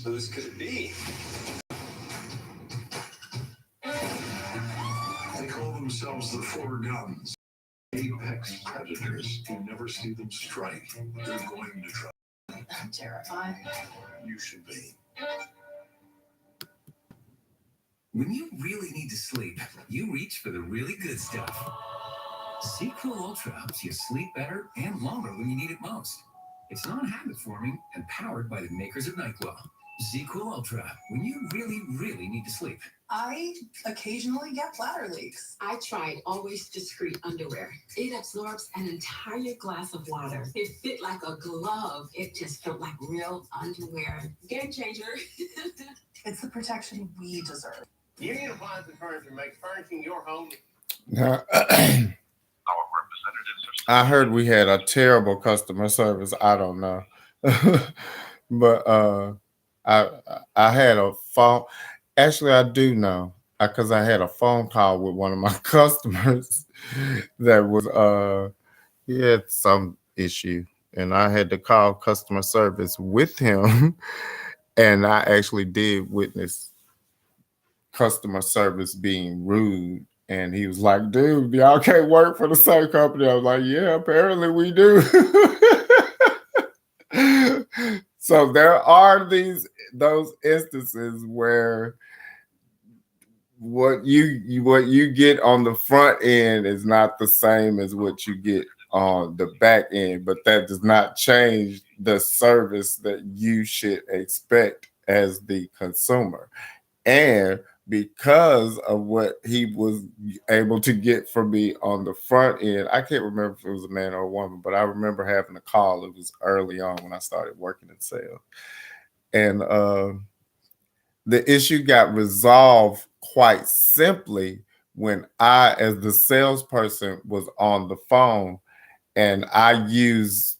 Whose could it be? They call themselves the Four Guns. Apex predators. You never see them strike. They're going to try. I'm terrified. You should be. When you really need to sleep, you reach for the really good stuff. ZQL Ultra helps you sleep better and longer when you need it most. It's non-habit forming and powered by the makers of NyQuil. ZQL Ultra, when you really, really need to sleep. I occasionally get bladder leaks. I tried Always Discreet underwear. It absorbs an entire glass of water. It fit like a glove. It just felt like real underwear. Game changer. It's the protection we deserve. Union Appliance Furniture makes furnishing your home. I heard we had a terrible customer service. I don't know. But I had a phone. Actually, I do know because I had a phone call with one of my customers that was he had some issue, and I had to call customer service with him, and I actually did witness customer service being rude. And he was like, dude, y'all can't work for the same company. I was like, yeah, apparently we do. So there are those instances where what you get on the front end is not the same as what you get on the back end, but that does not change the service that you should expect as the consumer. And because of what he was able to get from me on the front end, I can't remember if it was a man or a woman, but I remember having a call. It was early on when I started working in sales. And the issue got resolved quite simply when I, as the salesperson, was on the phone, and I used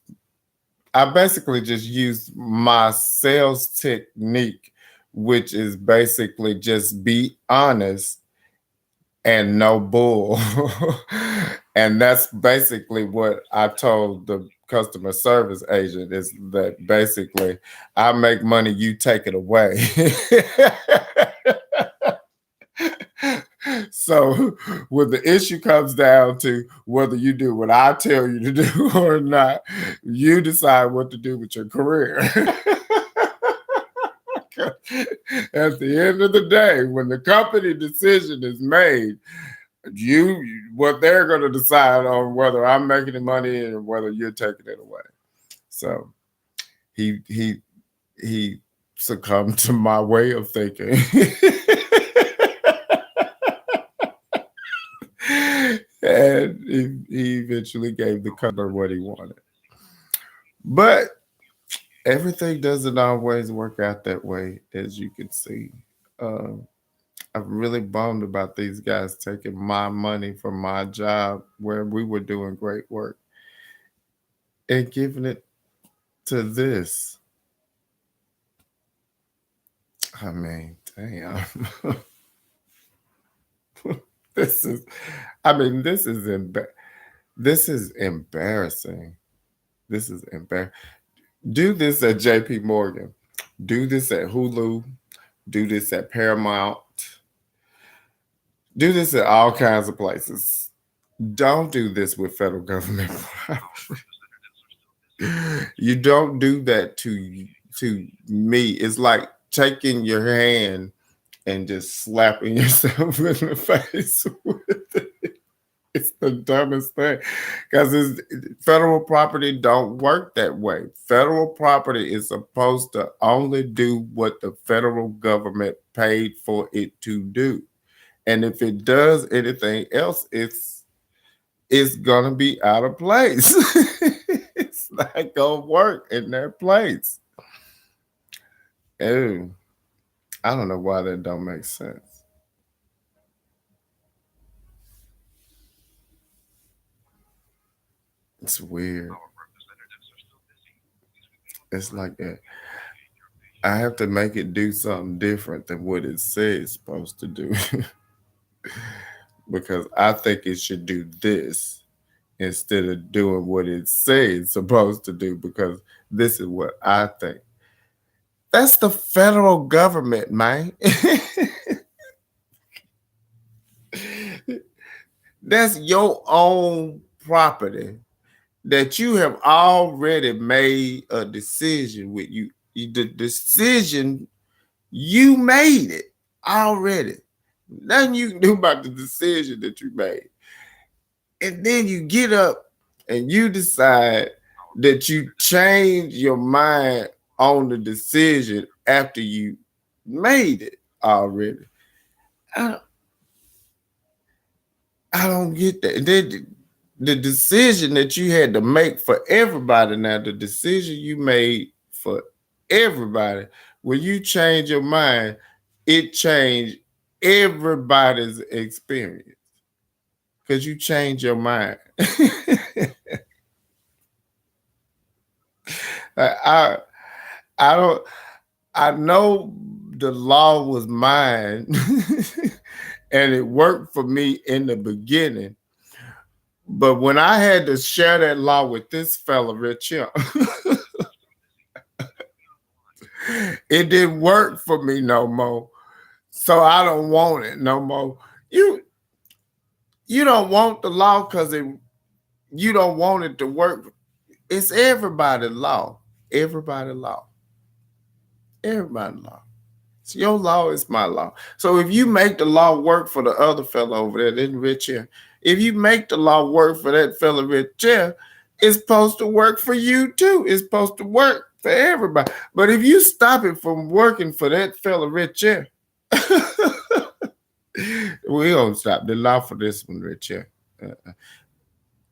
I basically just use my sales technique, which is basically just be honest and no bull. And that's basically what I told the customer service agent is that basically I make money, you take it away. So when the issue comes down to whether you do what I tell you to do or not, you decide what to do with your career. At the end of the day, when the company decision is made, you what they're going to decide on whether I'm making the money and whether you're taking it away. So he succumbed to my way of thinking. And he eventually gave the customer what he wanted. But everything doesn't always work out that way, as you can see. Um, I'm really bummed about these guys taking my money from my job where we were doing great work and giving it to this. I mean, damn. This is, I mean, this is embarrassing. This is embarrassing. Do this at JP Morgan. Do this at Hulu. Do this at Paramount. Do this at all kinds of places. Don't do this with federal government. You don't do that to me. It's like taking your hand and just slapping yourself in the face with it. It's the dumbest thing because federal property don't work that way. Federal property is supposed to only do what the federal government paid for it to do. And if it does anything else, it's gonna be out of place. It's not gonna work in their place. Oh, I don't know why that don't make sense. It's weird. It's like I have to make it do something different than what it says it's supposed to do. Because I think it should do this instead of doing what it says it's supposed to do because this is what I think. That's the federal government, man. That's your own property that you have already made a decision with you. The decision, you made it already. Nothing you can do about the decision that you made. And then you get up and you decide that you change your mind on the decision after you made it already. I don't get that. The decision that you had to make for everybody now, the decision you made for everybody, when you change your mind, it changed everybody's experience because you change your mind. I I don't I know the law was mine and it worked for me in the beginning. But when I had to share that law with this fella, Rich here, it didn't work for me no more. So I don't want it no more. You don't want the law because you don't want it to work. It's everybody's law. Everybody's law. Everybody's law. So your law is my law. So if you make the law work for the other fella over there, then Rich here, if you make the law work for that fella Rich here, it's supposed to work for you too. It's supposed to work for everybody. But if you stop it from working for that fella Rich here, we don't stop the law for this one, Rich here.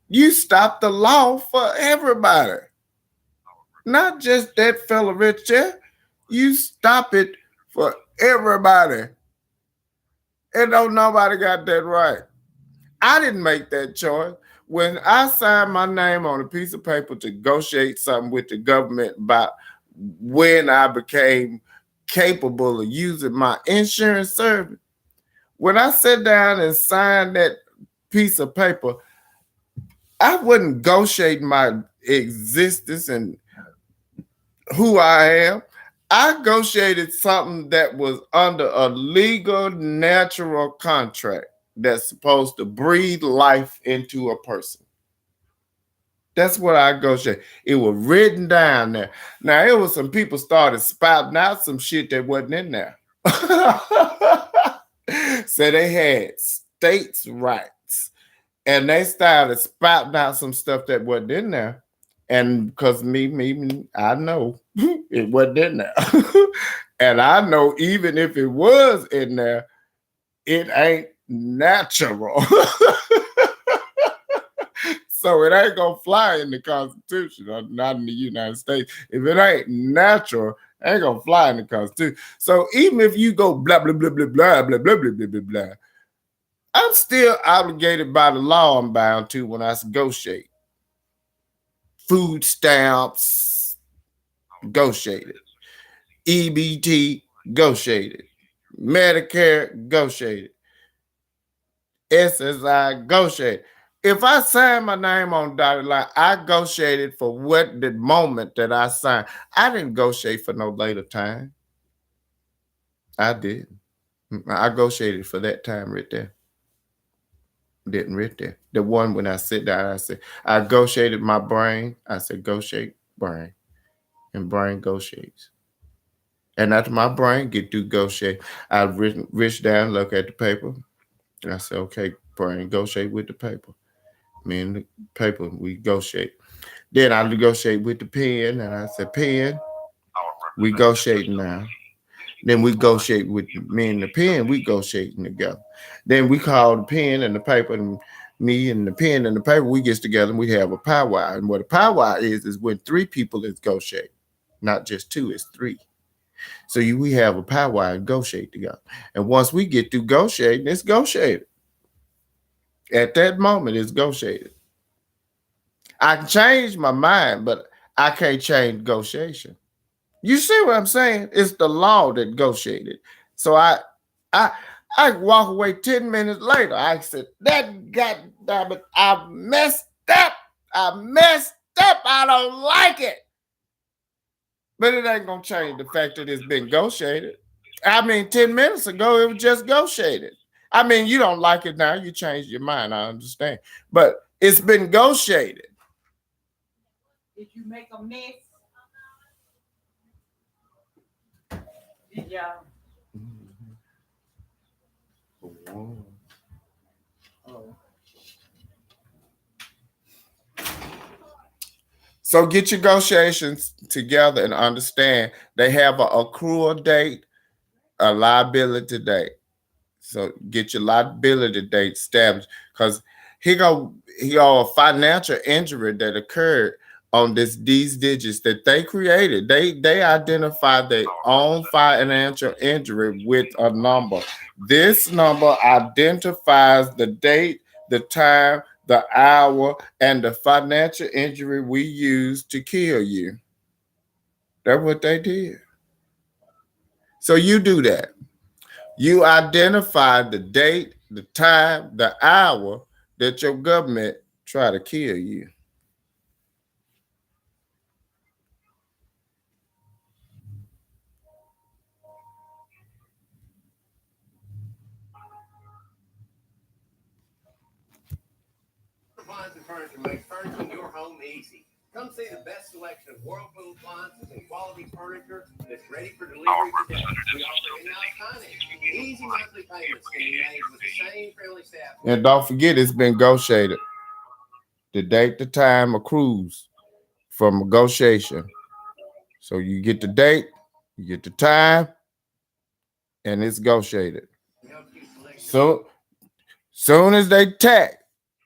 You stop the law for everybody. Not just that fella Rich here. You stop it for everybody. And don't nobody got that right. I didn't make that choice. when I signed my name on a piece of paper to negotiate something with the government about when I became capable of using my insurance service, when I sat down and signed that piece of paper, I wasn't negotiating my existence and who I am. I negotiated something that was under a legal, natural contract that's supposed to breathe life into a person. That's what I negotiated. It was written down there. Now, it was some people started spouting out some shit that wasn't in there. So they had states' rights. And they started spouting out some stuff that wasn't in there. And because I know it wasn't in there. And I know even if it was in there, it ain't natural. So it ain't gonna fly in the Constitution, or not in the United States. If it ain't natural, it ain't gonna fly in the Constitution. So even if you go blah, blah, blah, blah, blah, blah, blah, blah, blah, blah, blah, I'm still obligated by the law I'm bound to when I negotiate. Food stamps, negotiated. EBT, negotiated. Medicare, negotiated. SSI, negotiated. If I sign my name on dotted line, I negotiated for what the moment that I signed. I didn't negotiate for no later time. I didn't. I negotiated for that time right there. Didn't right there. The one when I sit down, I said, I negotiated my brain. I said, negotiate brain. And brain negotiates. And after my brain get to negotiate, I reach down, look at the paper. And I said, okay, brain, negotiate with the paper. Me and the paper, we negotiate. Then I negotiate with the pen. And I said, pen, we negotiating now. Then we negotiate with me and the pen, we negotiating together. Then we call the pen and the paper, and me and the pen and the paper, we get together and we have a powwow. And what a powwow is when three people is negotiate. Not just two, it's three. So we have a powwow and negotiate together. And once we get through negotiating, it's negotiated. At that moment, it's negotiated. I can change my mind, but I can't change negotiation. You see what I'm saying? It's the law that negotiated. So I walk away 10 minutes later. I said, that goddamn it, I messed up. I don't like it. But it ain't gonna change the fact that it's been negotiated. 10 minutes ago, it was just negotiated. You don't like it now, you changed your mind, I understand. But it's been negotiated. Did you make a mess? Did y'all? Oh. So get your negotiations together and understand they have an accrual date, a liability date. So get your liability date established, because he go a financial injury that occurred on these digits that they created. They identified their own financial injury with a number. This number identifies the date, the time, the hour, and the financial injury we used to kill you. That's what they did. So you do that. You identify the date, the time, the hour that your government tried to kill you. Appliance and furniture makes furnishing your home easy. Come see the best selection of Whirlpool appliances and quality furniture that's ready for delivery today. We offer in-house financing. Easy monthly payments can be made with the same friendly staff. And don't forget, it's been negotiated. The date, the time accrues from negotiation. So you get the date, you get the time, and it's negotiated. So soon as they tack,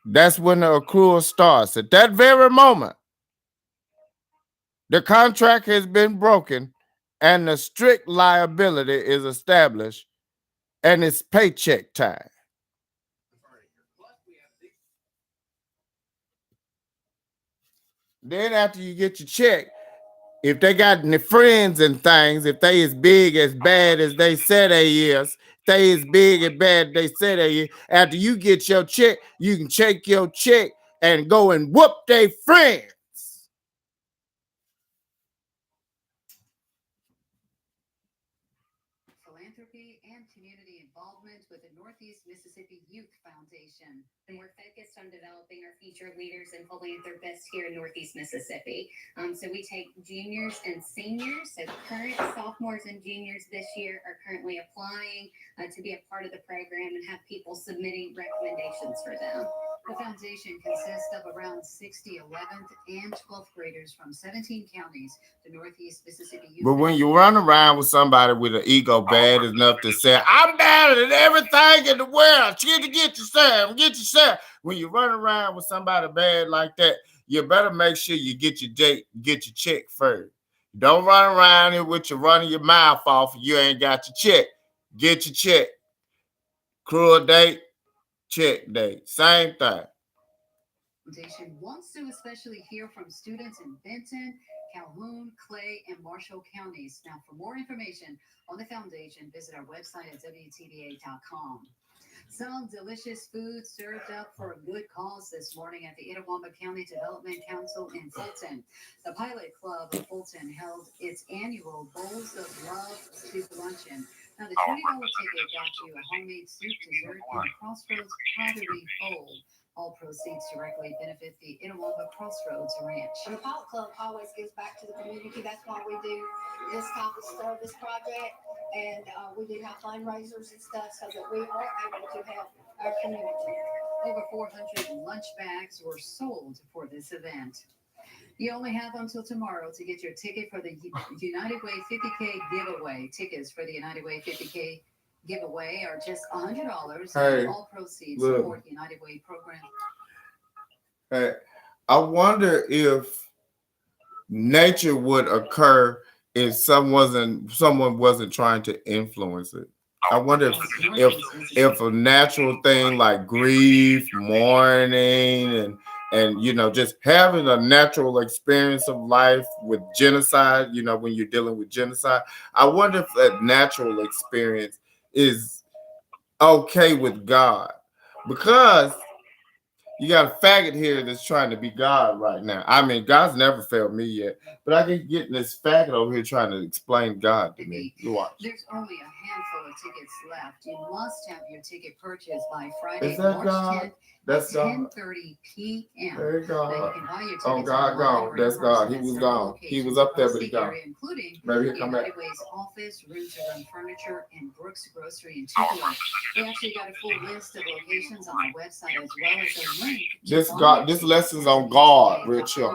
that's when the accrual starts. At that very moment, the contract has been broken and the strict liability is established, and it's paycheck time. Then after you get your check, if they got any friends and things, if they as big as bad as they say they is, they as big and bad they say they is, after you get your check, you can take your check and go and whoop their friends. Philanthropy and community involvement with the Northeast Mississippi Youth Foundation. And we're focused on developing our future leaders and philanthropists here in Northeast Mississippi. So we take juniors and seniors. So current sophomores and juniors this year are currently applying to be a part of the program and have people submitting recommendations for them. The foundation consists of around 60 11th and 12th graders from 17 counties to Northeast Mississippi Youth. But when you run around with somebody with an ego bad enough to say, I'm better than everything in the world, get yourself. When you run around with somebody bad like that, you better make sure you get your check first. Don't run around here with you running your mouth off if you ain't got your check. Get your check. Accrual date, check date, same thing. Foundation wants to especially hear from students in Benton, Calhoun, Clay, and Marshall counties. Now, for more information on the foundation, visit our website at WTDA.com. Some delicious food served up for a good cause this morning at the Itawamba County Development Council in Fulton. The Pilot Club of Fulton held its annual Bowls of Love Soup Luncheon. Now, the $20 ticket got you a homemade soup, dessert, and a Crossroads pottery bowl. All proceeds directly benefit the Itawamba Crossroads Ranch. The Pilot Club always gives back to the community. That's why we do this type of service project, and we do have fundraisers and stuff so that we are able to help our community. Over 400 lunch bags were sold for this event. You only have until tomorrow to get your ticket for the United Way 50K giveaway. Tickets for the United Way 50K giveaway are just $100. Hey, all proceeds look. support the United Way program. Hey, I wonder if nature would occur if someone wasn't trying to influence it. I wonder if a natural thing like grief, mourning, and you know, just having a natural experience of life with genocide, you know, when you're dealing with genocide, I wonder if that natural experience is okay with God, because you got a faggot here that's trying to be God right now. I mean, God's never failed me yet, but I keep getting this faggot over here trying to explain God to me. You watch. There's only a handful of tickets left. You must have your ticket purchased by Friday, Is that March God? 10th That's at God. 10:30 p.m. There you go. Now you can buy your tickets Oh, God online gone. or in That's God. person He at was several gone. He was locations up there, across but he the gone. area, including Maybe he'll come back. United Way's office, Room to Run Furniture, and Brooks Grocery and Chick-fil-A. We actually got a full list of locations on our website as well as a link. This lesson's on God, real chill.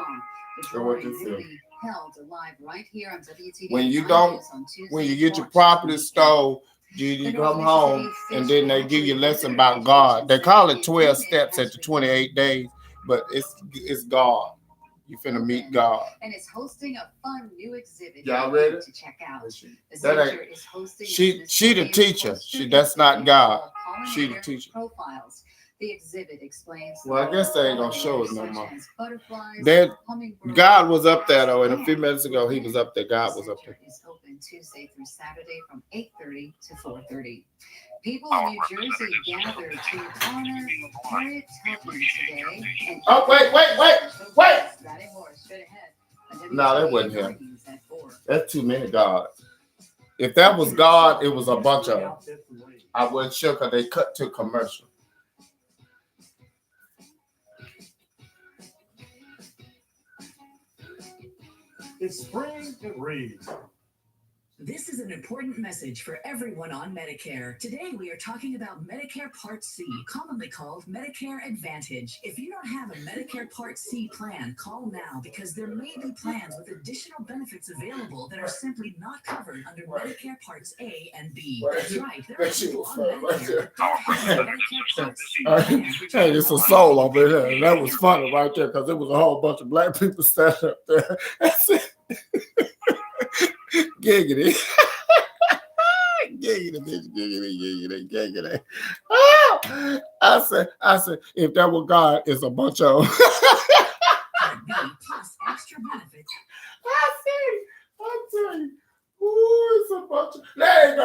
The So what drawing this will is. be held live right here on WTD. When you Live don't- News on Tuesday, When you get your March property 28th. stole, you come home and then they give you a lesson about God. They call it 12 steps after 28 days, but it's God. You finna meet God. And it's hosting a fun new exhibit Y'all for you ready? to check out. The That ain't- center is hosting she a the Smithsonian teacher. poster That's not exhibit God. called She the Pollinator teacher. Profiles. The exhibit explains. Well, I guess they ain't gonna pollinators show us no such more. as butterflies, That hummingbirds, God was up there though, and a and few minutes ago he was up there. God was the up there. center is open Tuesday through Saturday from 8:30 to 4:30. People in New Jersey gathered to honor Harriet Tubman today. And Oh, wait. That ain't more straight ahead. No, that wasn't him. News at 4. That's too many gods. If that was God, it was a bunch of them. I wasn't sure because they cut to commercial. It's spring at Reed's. This is an important message for everyone on Medicare. Today, we are talking about Medicare Part C, commonly called Medicare Advantage. If you don't have a Medicare Part C plan, call now because there may be plans with additional benefits available that are simply not covered under Medicare Parts A and B. That's right. There are people on Medicare that don't have a Medicare Part C plan. Hey, it's a soul over there. And that was funny right there because there was a whole bunch of black people standing up there. That's it. Giggity. Giggity, bitch, giggity. Ah! I said, if that were God, it's a bunch of them. Part B plus extra benefits. I tell you. Ooh, it's a bunch of, there you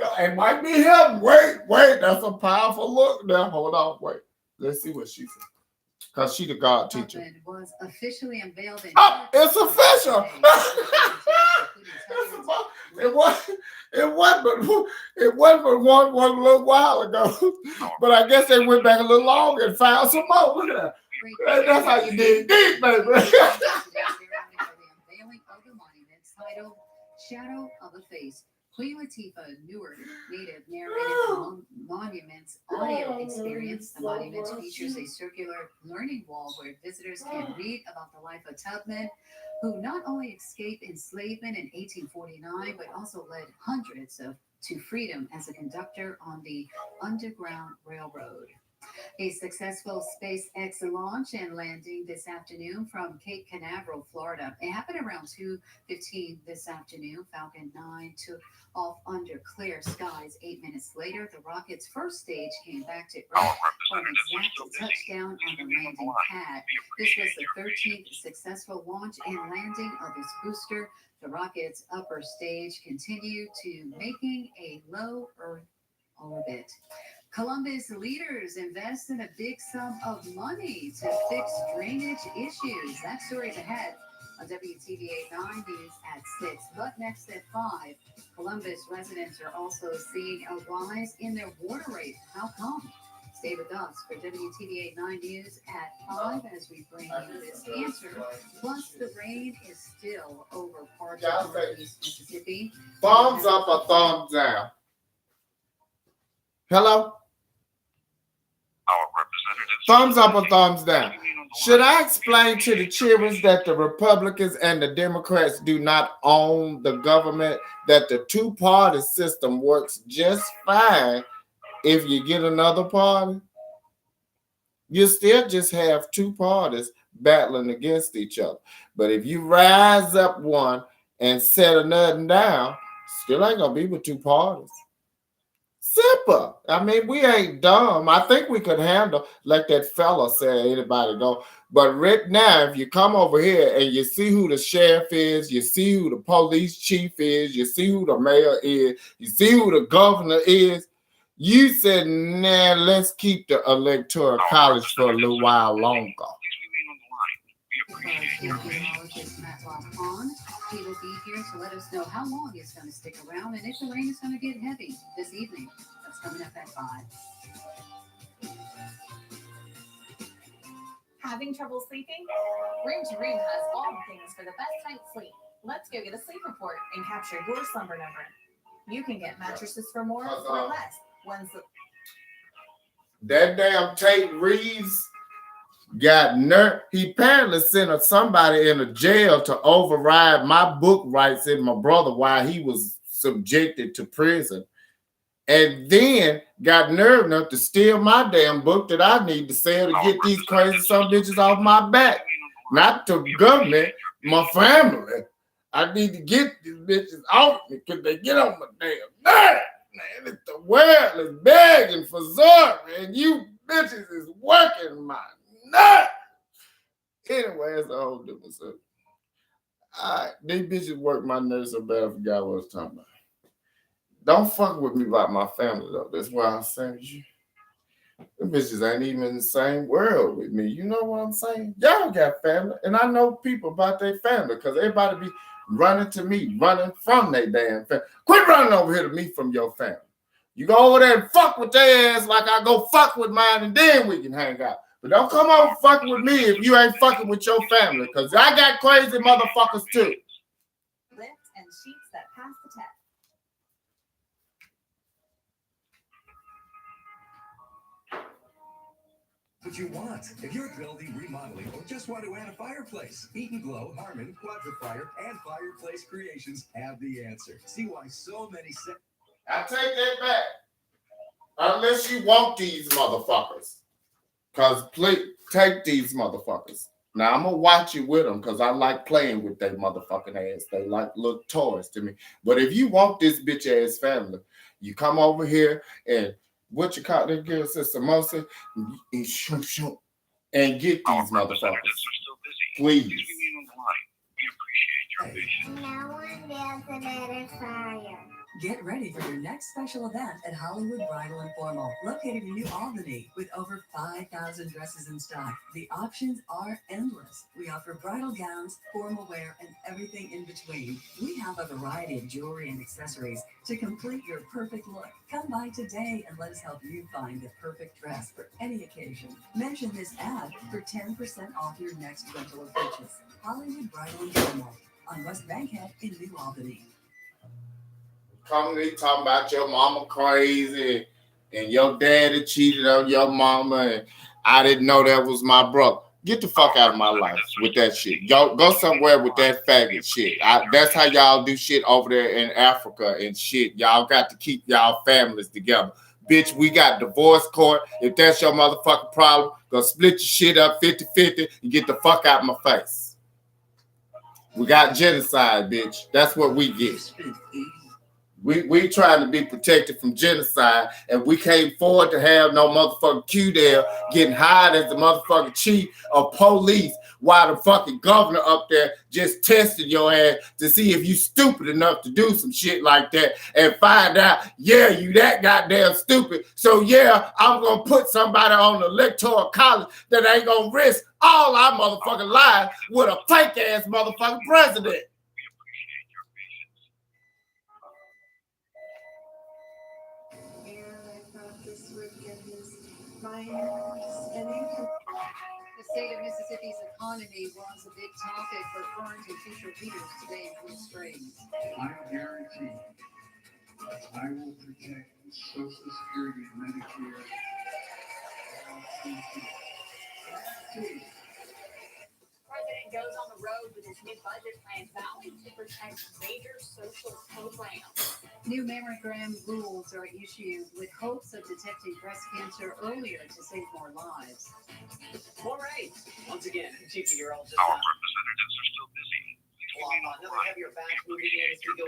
go. It might be him. Wait, that's a powerful look. Now, hold on, wait. Let's see what she said. Because she the God teacher. Tubman was officially unveiled in It's official. It wasn't but one little while ago. But I guess they went back a little longer and found some more. Look at that. That's how you dig deep, baby. The unveiling of the monument titled Shadow of a Face. Queen Latifah Newark native narrated the monument's audio experience. The monument features a circular learning wall where visitors can read about the life of Tubman, who not only escaped enslavement in 1849, but also led hundreds to freedom as a conductor on the Underground Railroad. A successful SpaceX launch and landing this afternoon from Cape Canaveral, Florida. It happened around 2:15 this afternoon. Falcon 9 took off under clear skies. 8 minutes later, the rocket's first stage came back to Earth for an exact touchdown on the landing pad. This was the 13th successful launch and landing of its booster. The rocket's upper stage continued to making a low Earth orbit. Columbus leaders invest in a big sum of money to fix drainage issues. That story's ahead on WTVA 9 News at 6. But next at 5, Columbus residents are also seeing a rise in their water rate. How come? Stay with us for WTVA 9 News at 5 as we bring you this answer. Plus, the rain is still over parts of northeast Mississippi. Thumbs up or thumbs down? Hello? Thumbs up or thumbs down? Should I explain to the children that the Republicans and the Democrats do not own the government, that the two-party system works just fine if you get another party? You still just have two parties battling against each other. But if you rise up one and set another down, still ain't going to be with two parties. Simple. I mean, we ain't dumb. I think we could handle, like that fella said, anybody go. But right now, if you come over here and you see who the sheriff is, you see who the police chief is, you see who the mayor is, you see who the governor is, you said, nah, let's keep the electoral college for a little while longer. Meteorologist Matt Lafon. He will be here to let us know how long it's going to stick around and if the rain is going to get heavy this evening. That's coming up at 5. Having trouble sleeping? Room to Room has all the things for the best night's sleep. Let's go get a sleep report and capture your slumber number. You can get mattresses for more or less. That damn Tate Reeves got nerve. He apparently sent somebody in a jail to override my book rights in my brother while he was subjected to prison. And then got nerve enough to steal my damn book that I need to sell to get these crazy son of bitches off my back. Not the government, my family. I need to get these bitches off me because they get on my damn nerve. Man, the world is begging for Zora, and you bitches is working my nerve. Anyway, it's a whole different subject. These bitches work my nerves so bad I forgot what I was talking about. Don't fuck with me about my family, though. That's why I'm saying you. Them bitches ain't even in the same world with me. You know what I'm saying? Y'all got family, and I know people about their family because everybody be running to me, running from their damn family. Quit running over here to me from your family. You go over there and fuck with their ass like I go fuck with mine, and then we can hang out. But don't come over fucking with me if you ain't fucking with your family, because I got crazy motherfuckers too. Lift and sheets that pass the test. What you want. If you're building, remodeling, or just want to add a fireplace, Heat and Glow, Harmon, Quadrifire, and Fireplace Creations have the answer. See why so many say. I take that back. Unless you want these motherfuckers. Because please, take these motherfuckers. Now, I'm going to watch you with them because I like playing with their motherfucking ass. They like little toys to me. But if you want this bitch ass family, you come over here and what you call that girl says samosa and get these motherfuckers. Please. No one builds a better fire. Get ready for your next special event at Hollywood Bridal and Formal, located in New Albany. With over 5,000 dresses in stock, the options are endless. We offer bridal gowns, formal wear, and everything in between. We have a variety of jewelry and accessories to complete your perfect look. Come by today and let us help you find the perfect dress for any occasion. Mention this ad for 10% off your next rental or purchase. Hollywood Bridal and Formal on West Bankhead in New Albany. Coming talking about your mama crazy and your daddy cheated on your mama and I didn't know that was my brother. Get the fuck out of my life with that shit. Go somewhere with that faggot shit. That's how y'all do shit over there in Africa and shit. Y'all got to keep y'all families together. Bitch, we got divorce court. If that's your motherfucking problem, go split your shit up 50-50 and get the fuck out of my face. We got genocide, bitch. That's what we get. We trying to be protected from genocide, and we can't afford to have no motherfucking Q there getting hired as the motherfucking chief of police while the fucking governor up there just tested your ass to see if you stupid enough to do some shit like that and find out, yeah, you that goddamn stupid. So yeah, I'm gonna put somebody on the electoral college that ain't gonna risk all our motherfucking lives with a fake ass motherfucking president. The state of Mississippi's economy was a big topic for current and future leaders today in Bruce Strains. I guarantee I will protect Social Security and Medicare. President goes on the road with his new budget plan vowing to protect major social programs. New mammogram rules are issued with hopes of detecting breast cancer earlier to save more lives. All right. Once again, GP-year-old just Our representatives are still busy. another heavier batch moving in as we go.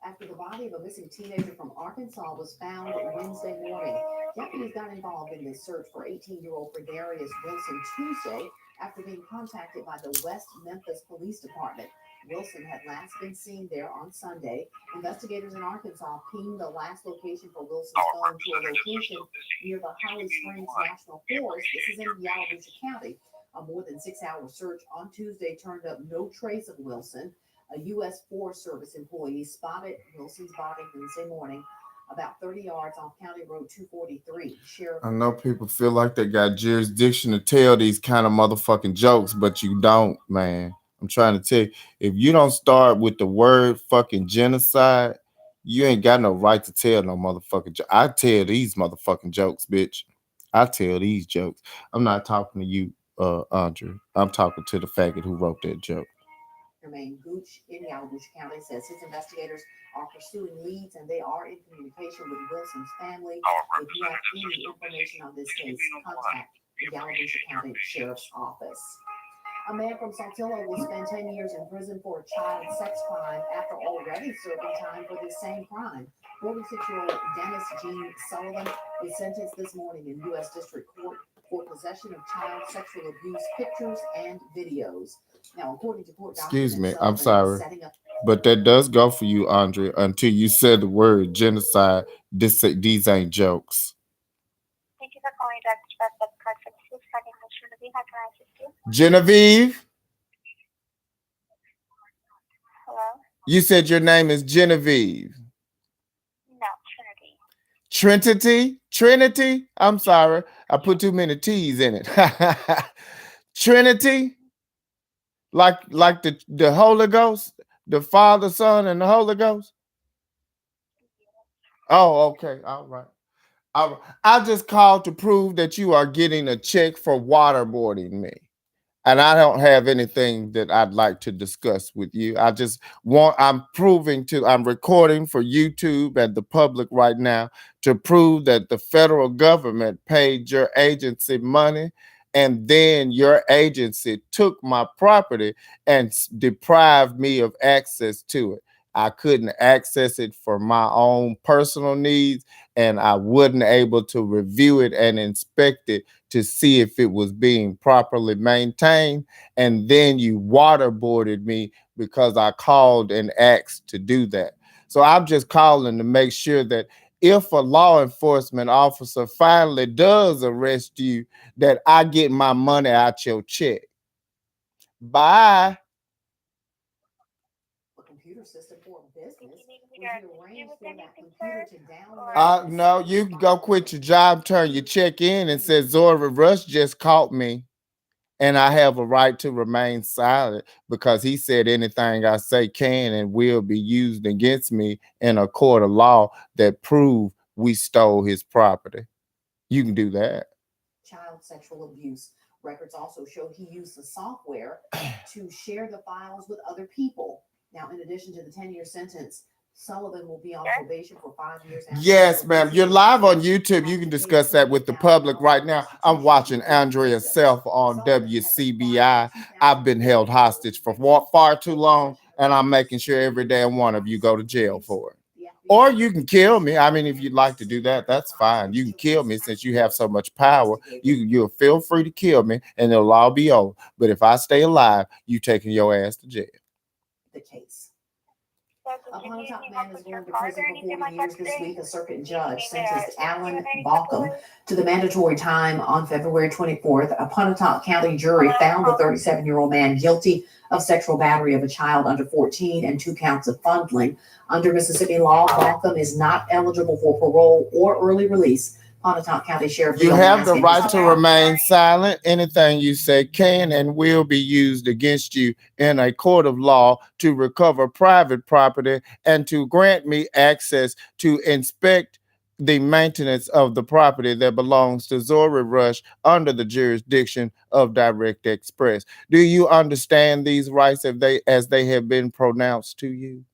After the body of a missing teenager from Arkansas was found Wednesday morning. Deputies got involved in the search for 18-year-old Fredarius Wilson Tuesday after being contacted by the West Memphis Police Department. Wilson had last been seen there on Sunday. Investigators in Arkansas pinged the last location for Wilson's phone to a location near the Holly Springs National Forest. This is in Yalobusha County. A more than 6-hour search on Tuesday turned up no trace of Wilson. A U.S. Forest Service employee spotted Wilson's body Wednesday morning about 30 yards off County Road 243. I know people feel like they got jurisdiction to tell these kind of motherfucking jokes, but you don't, man. I'm trying to tell you, if you don't start with the word fucking genocide, you ain't got no right to tell no motherfucking joke. I tell these motherfucking jokes, bitch. I tell these jokes. I'm not talking to you, Andre. I'm talking to the faggot who wrote that joke. Jermaine Gooch in Yalobusha County says his investigators are pursuing leads and they are in communication with Wilson's family. If you have any information on this case, contact the Yalobusha County Sheriff's Office. A man from Saltillo will spend 10 years in prison for a child sex crime after already serving time for the same crime. 46-year-old Dennis Jean Sullivan was sentenced this morning in U.S. District Court for possession of child sexual abuse pictures and videos. Now, according to court documents, Excuse me, I'm sorry, but that does go for you, Andre, until you said the word genocide. These ain't jokes. Thank you for calling Direct Express. That's card 56. My name is Genevieve. How can I assist you? Genevieve? Hello? You said your name is Genevieve. No, Trinity. Trinity? Trinity? I'm sorry. I put too many T's in it. Trinity? Like the Holy Ghost? The Father, Son, and the Holy Ghost? Oh, okay. All right. I just called to prove that you are getting a check for waterboarding me. And I don't have anything that I'd like to discuss with you. I'm recording for YouTube and the public right now to prove that the federal government paid your agency money, and then your agency took my property and deprived me of access to it. I couldn't access it for my own personal needs, and I wasn't able to review it and inspect it to see if it was being properly maintained. And then you waterboarded me because I called and asked to do that. So I'm just calling to make sure that if a law enforcement officer finally does arrest you, that I get my money out your check. Bye. Computer system for business. Would you arrange for that computer to download? No, you can go quit your job, turn your check in, and say Zora Rush just caught me, and I have a right to remain silent because he said anything I say can and will be used against me in a court of law that prove we stole his property. You can do that. Child sexual abuse. Records also show he used the software to share the files with other people. Now, in addition to the 10-year sentence, Sullivan will be on probation for 5 years. Yes, ma'am. You're live on YouTube. You can discuss that with the public right now. I'm watching Andrea Self on WCBI. I've been held hostage for far too long, and I'm making sure every damn one of you go to jail for it. Or you can kill me. I mean, if you'd like to do that, that's fine. You can kill me since you have so much power. You'll feel free to kill me, and it'll all be over. But if I stay alive, you taking your ass to jail. The case. A Pontotoc man is going to prison for 40 years this week. A circuit judge sentenced Alan Balcom to the mandatory time on February 24th. A Pontotoc County jury found the 37-year-old man guilty of sexual battery of a child under 14 and 2 counts of fondling. Under Mississippi law, Balcom is not eligible for parole or early release. Pontotoc County Sheriff. You have the right to remain silent. Anything you say can and will be used against you in a court of law to recover private property and to grant me access to inspect the maintenance of the property that belongs to Zora Rush under the jurisdiction of Direct Express. Do you understand these rights as they have been pronounced to you?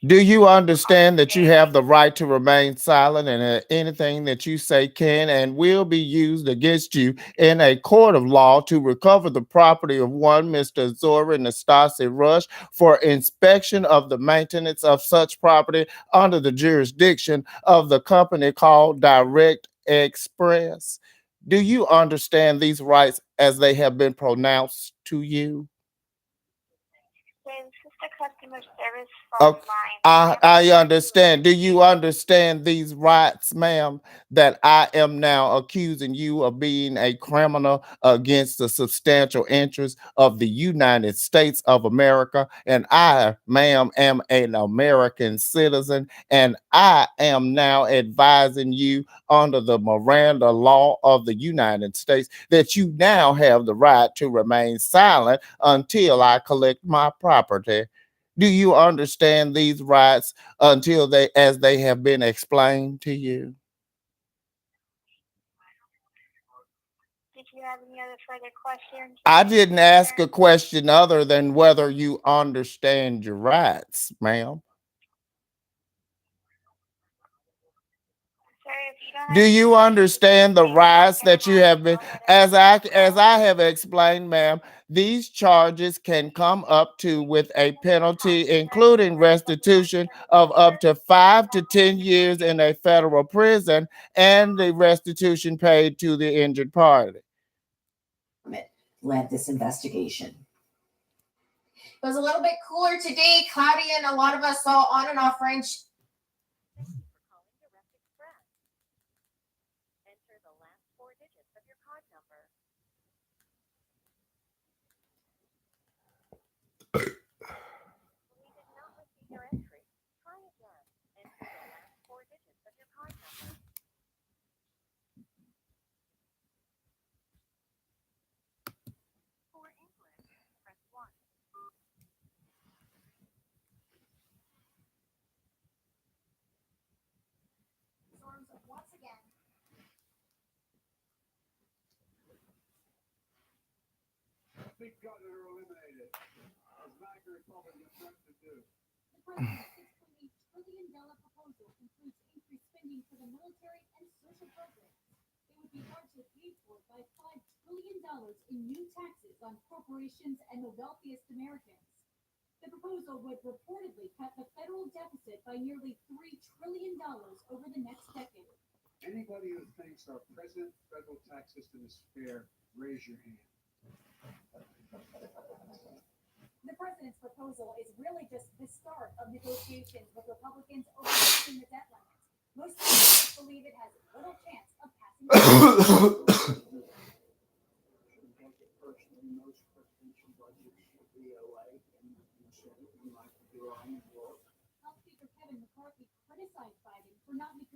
Do you understand that you have the right to remain silent and anything that you say can and will be used against you in a court of law to recover the property of one Mr. Zora Nastasi Rush for inspection of the maintenance of such property under the jurisdiction of the company called Direct Express? Do you understand these rights as they have been pronounced to you? Customer service Okay. I understand. Do you understand these rights, ma'am, that I am now accusing you of being a criminal against the substantial interests of the United States of America? And I, ma'am, am an American citizen, and I am now advising you under the Miranda law of the United States that you now have the right to remain silent until I collect my property. Do you understand these rights as they have been explained to you? Did you have any other further questions? I didn't ask a question other than whether you understand your rights, ma'am. Do you understand the rights that you have been, as I have explained, ma'am, these charges can come up to with a penalty, including restitution of up to 5 to 10 years in a federal prison and the restitution paid to the injured party. Led this investigation. It was a little bit cooler today, cloudy, and a lot of us saw on and off range. be gutted or eliminated, as MAGA Republicans threaten to do. The president's $6.8 trillion proposal includes increased spending for the military and social programs. It would be largely paid for by $5 trillion in new taxes on corporations and the wealthiest Americans. The proposal would reportedly cut the federal deficit by nearly $3 trillion over the next decade. Anybody who thinks our present federal tax system is fair, raise your hand. The president's proposal is really just the start of negotiations with Republicans over raising the debt limit. Most Democrats believe it has little chance of passing. Personally, most presidential budgets should be away in the Senate.